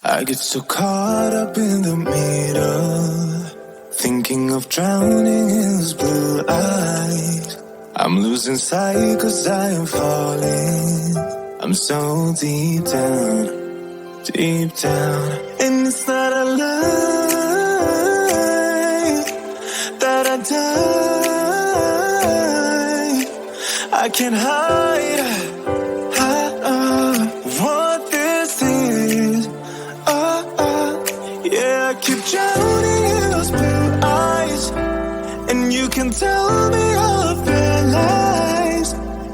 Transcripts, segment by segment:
I get so caught up in the middle, thinking of drowning in those blue eyes. I'm losing sight 'cause I am falling. I'm so deep down, and it's not a lie that I die. I can't hide what this is. Yeah, I keep drowning in those blue eyes, and you can tell me all of their lies.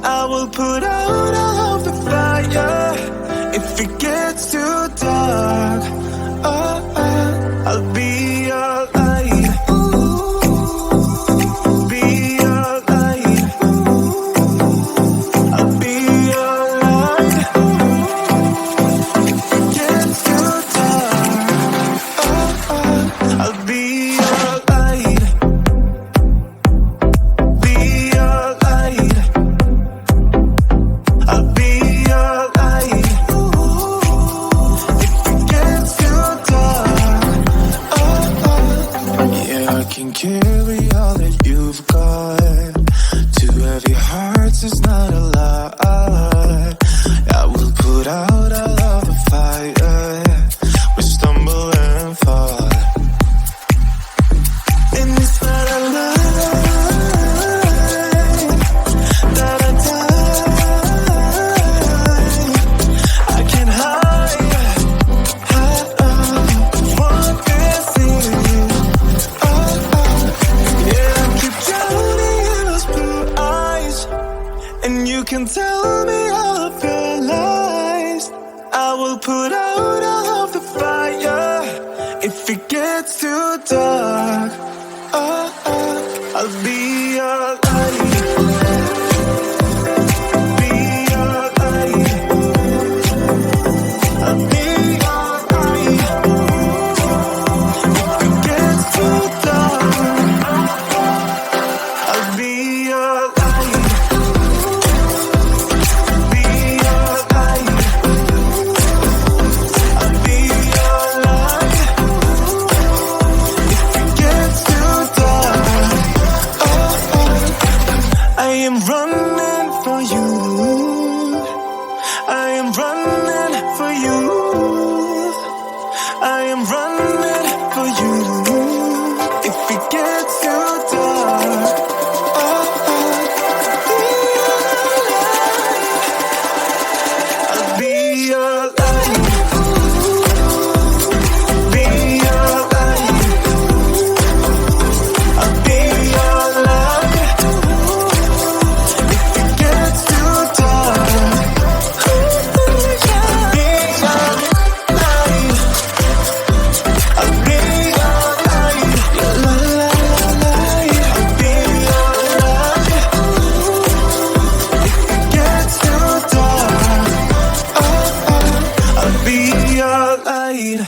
I will put out all of the fire if it gets too dark. I'll be your light. Be your light. put out all of the fire. We stumble and fall. And it's not a lie that I die. I can't hide what this is. Yeah, I keep drowning in those blue eyes, and you can tell me all of your lies. I will put out all of the fire if it gets too dark. I'll be your light. Be your light. I'll be your light. If it gets too dark, I'll be your light. Be your light. I'll be your light. If it gets too dark, I am running for you. I am running for you. I am running for you. If it gets too dark, I'll be your light. Be your light. I'll be your light. If it gets too dark, I'll be your light. I'll be your light. Your light. I'll be your light. If it gets too dark, I'll be your light.